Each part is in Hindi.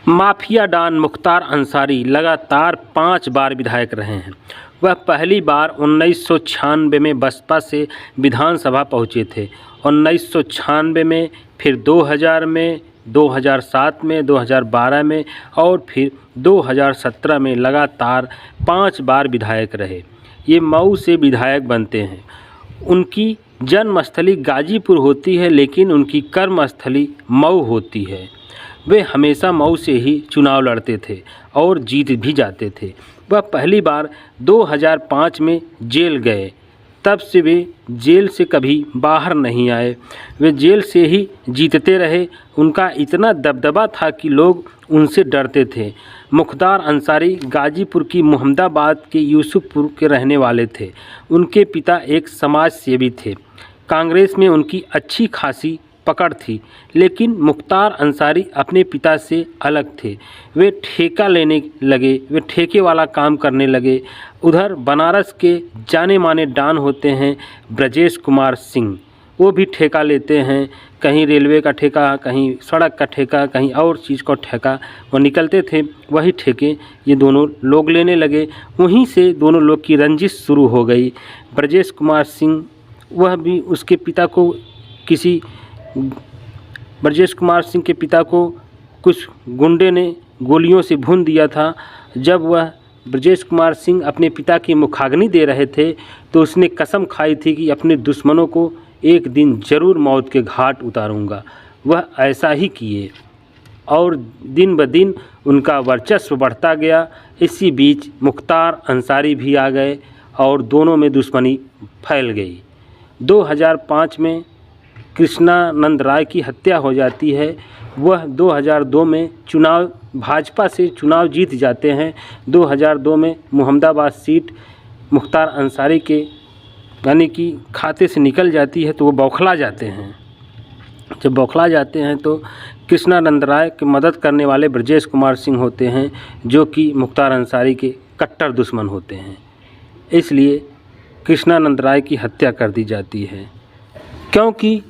माफिया डॉन मुख्तार अंसारी लगातार 5 बार विधायक रहे हैं। वह पहली बार 1996 में बसपा से विधानसभा पहुंचे थे। 1996 में, फिर 2000 में, 2007 में, 2012 में और फिर 2017 में लगातार 5 बार विधायक रहे। ये मऊ से विधायक बनते हैं। उनकी जन्मस्थली गाजीपुर होती है, लेकिन उनकी कर्मस्थली मऊ होती है। वे हमेशा मऊ से ही चुनाव लड़ते थे और जीत भी जाते थे। वह पहली बार 2005 में जेल गए। तब से वे जेल से कभी बाहर नहीं आए। वे जेल से ही जीतते रहे। उनका इतना दबदबा था कि लोग उनसे डरते थे। मुख्तार अंसारी गाजीपुर की मोहम्मदाबाद के यूसुफपुर के रहने वाले थे। उनके पिता एक समाज सेवी थे। कांग्रेस में उनकी अच्छी खासी पकड़ थी, लेकिन मुख्तार अंसारी अपने पिता से अलग थे। वे ठेका लेने लगे, वे ठेके वाला काम करने लगे। उधर बनारस के जाने माने डॉन होते हैं ब्रजेश कुमार सिंह, वो भी ठेका लेते हैं। कहीं रेलवे का ठेका, कहीं सड़क का ठेका, कहीं और चीज़ का ठेका वो निकलते थे। वही ठेके ये दोनों लोग लेने लगे। वहीं से दोनों लोग की रंजिश शुरू हो गई। ब्रजेश कुमार सिंह, वह भी उसके पिता को ब्रजेश कुमार सिंह के पिता को कुछ गुंडे ने गोलियों से भून दिया था। जब वह ब्रजेश कुमार सिंह अपने पिता की मुखाग्नि दे रहे थे तो उसने कसम खाई थी कि अपने दुश्मनों को एक दिन ज़रूर मौत के घाट उतारूंगा। वह ऐसा ही किए और दिन ब दिन उनका वर्चस्व बढ़ता गया। इसी बीच मुख्तार अंसारी भी आ गए और दोनों में दुश्मनी फैल गई। 2005 में कृष्णानंद राय की हत्या हो जाती है। वह 2002 में भाजपा से चुनाव जीत जाते हैं। 2002 में मोहम्मदाबाद सीट मुख्तार अंसारी के यानी कि खाते से निकल जाती है तो वो बौखला जाते हैं। जब बौखला जाते हैं तो कृष्णानंद राय की मदद करने वाले ब्रजेश कुमार सिंह होते हैं, जो कि मुख्तार अंसारी के कट्टर दुश्मन होते हैं। इसलिए कृष्णानंद राय की हत्या कर दी जाती है। क्योंकि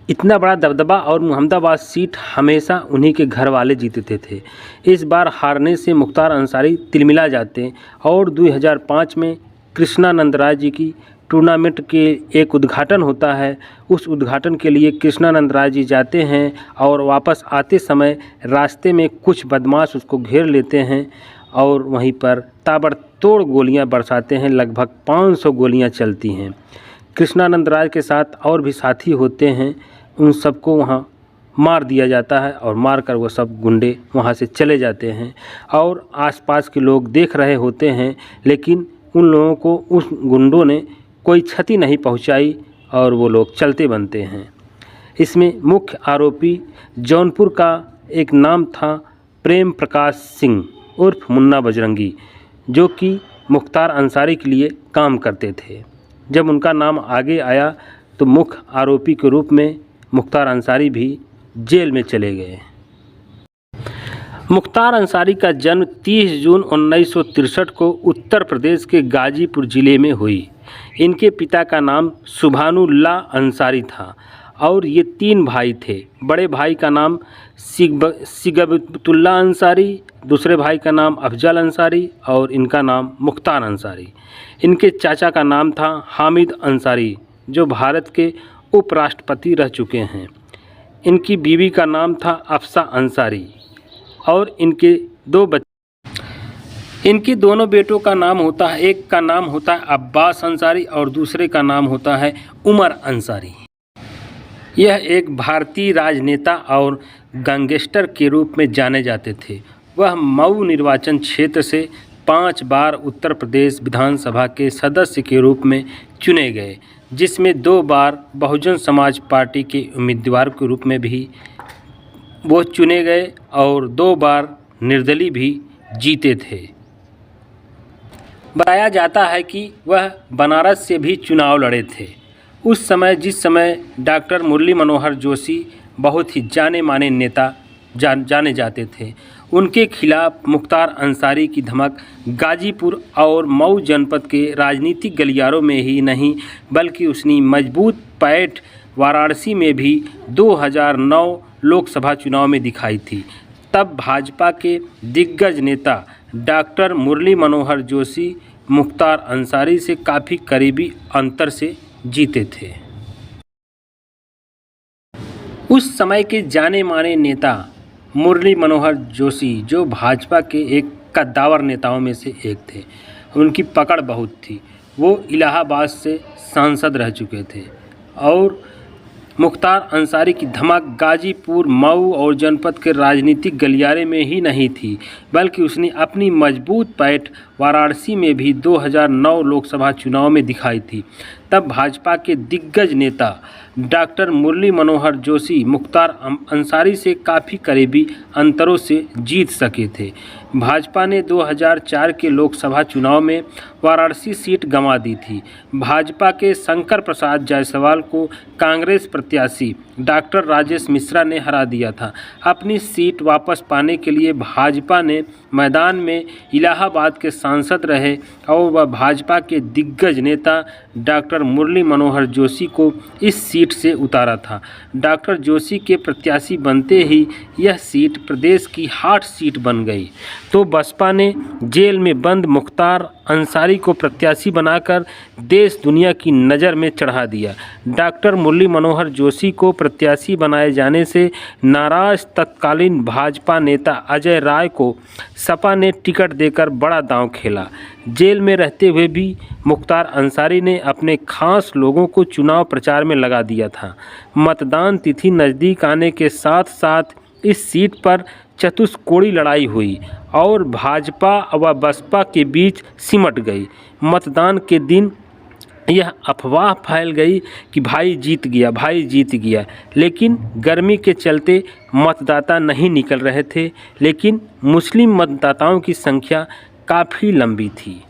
इतना बड़ा दबदबा और मोहम्मदाबाद सीट हमेशा उन्हीं के घर वाले जीतते थे। इस बार हारने से मुख्तार अंसारी तिलमिला जाते और 2005 में कृष्णानंद राय जी की टूर्नामेंट के एक उद्घाटन होता है। उस उद्घाटन के लिए कृष्णानंद राय जी जाते हैं और वापस आते समय रास्ते में कुछ बदमाश उसको घेर लेते हैं और वहीं पर ताबड़तोड़ गोलियां बरसाते हैं। लगभग 500 गोलियां चलती हैं। कृष्णानंद राय के साथ और भी साथी होते हैं। उन सबको वहाँ मार दिया जाता है और मारकर वो सब गुंडे वहाँ से चले जाते हैं और आसपास के लोग देख रहे होते हैं, लेकिन उन लोगों को उस गुंडों ने कोई क्षति नहीं पहुँचाई और वो लोग चलते बनते हैं। इसमें मुख्य आरोपी जौनपुर का एक नाम था प्रेम प्रकाश सिंह उर्फ मुन्ना बजरंगी, जो कि मुख्तार अंसारी के लिए काम करते थे। जब उनका नाम आगे आया तो मुख्य आरोपी के रूप में मुख्तार अंसारी भी जेल में चले गए। मुख्तार अंसारी का जन्म 30 जून 1963 को उत्तर प्रदेश के गाजीपुर ज़िले में हुई। इनके पिता का नाम सुभानुल्लाह अंसारी था और ये 3 भाई थे। बड़े भाई का नाम सिगबतुल्लाह अंसारी, दूसरे भाई का नाम अफजल अंसारी और इनका नाम मुख्तार अंसारी। इनके चाचा का नाम था हामिद अंसारी, जो भारत के उपराष्ट्रपति रह चुके हैं। इनकी बीवी का नाम था अफसा अंसारी और इनके 2 बच्चे। इनके दोनों बेटों का नाम होता है, एक का नाम होता है अब्बास अंसारी और दूसरे का नाम होता है उमर अंसारी। यह एक भारतीय राजनेता और गैंगस्टर के रूप में जाने जाते थे। वह मऊ निर्वाचन क्षेत्र से 5 बार उत्तर प्रदेश विधानसभा के सदस्य के रूप में चुने गए, जिसमें 2 बार बहुजन समाज पार्टी के उम्मीदवार के रूप में भी वो चुने गए और 2 बार निर्दलीय भी जीते थे। बताया जाता है कि वह बनारस से भी चुनाव लड़े थे। उस समय जिस समय डॉक्टर मुरली मनोहर जोशी बहुत ही जाने माने नेता जाने जाते थे, उनके खिलाफ मुख्तार अंसारी की धमक गाजीपुर और मऊ जनपद के राजनीतिक गलियारों में ही नहीं, बल्कि उसने मजबूत पैठ वाराणसी में भी 2009 लोकसभा चुनाव में दिखाई थी। तब भाजपा के दिग्गज नेता डॉक्टर मुरली मनोहर जोशी मुख्तार अंसारी से काफ़ी करीबी अंतर से जीते थे। उस समय के जाने माने नेता मुरली मनोहर जोशी, जो भाजपा के एक कद्दावर नेताओं में से एक थे, उनकी पकड़ बहुत थी। वो इलाहाबाद से सांसद रह चुके थे और मुख्तार अंसारी की धमक गाजीपुर, मऊ और जनपद के राजनीतिक गलियारे में ही नहीं थी, बल्कि उसने अपनी मजबूत पैठ वाराणसी में भी 2009 लोकसभा चुनाव में दिखाई थी। तब भाजपा के दिग्गज नेता डॉक्टर मुरली मनोहर जोशी मुख्तार अंसारी से काफ़ी करीबी अंतरों से जीत सके थे। भाजपा ने 2004 के लोकसभा चुनाव में वाराणसी सीट गंवा दी थी। भाजपा के शंकर प्रसाद जायसवाल को कांग्रेस प्रत्याशी डॉक्टर राजेश मिश्रा ने हरा दिया था। अपनी सीट वापस पाने के लिए भाजपा ने मैदान में इलाहाबाद के सांसद रहे और वह भाजपा के दिग्गज नेता डॉक्टर मुरली मनोहर जोशी को इस सीट से उतारा था। डॉक्टर जोशी के प्रत्याशी बनते ही यह सीट प्रदेश की हॉट सीट बन गई, तो बसपा ने जेल में बंद मुख्तार अंसारी को प्रत्याशी बनाकर देश दुनिया की नज़र में चढ़ा दिया। डॉक्टर मुरली मनोहर जोशी को प्रत्याशी बनाए जाने से नाराज तत्कालीन भाजपा नेता अजय राय को सपा ने टिकट देकर बड़ा दांव खेला। जेल में रहते हुए भी मुख्तार अंसारी ने अपने खास लोगों को चुनाव प्रचार में लगा दिया था। मतदान तिथि नज़दीक आने के साथ साथ इस सीट पर चतुष्कोणीय लड़ाई हुई और भाजपा व बसपा के बीच सिमट गई। मतदान के दिन यह अफवाह फैल गई कि भाई जीत गया, लेकिन गर्मी के चलते मतदाता नहीं निकल रहे थे, लेकिन मुस्लिम मतदाताओं की संख्या काफ़ी लंबी थी।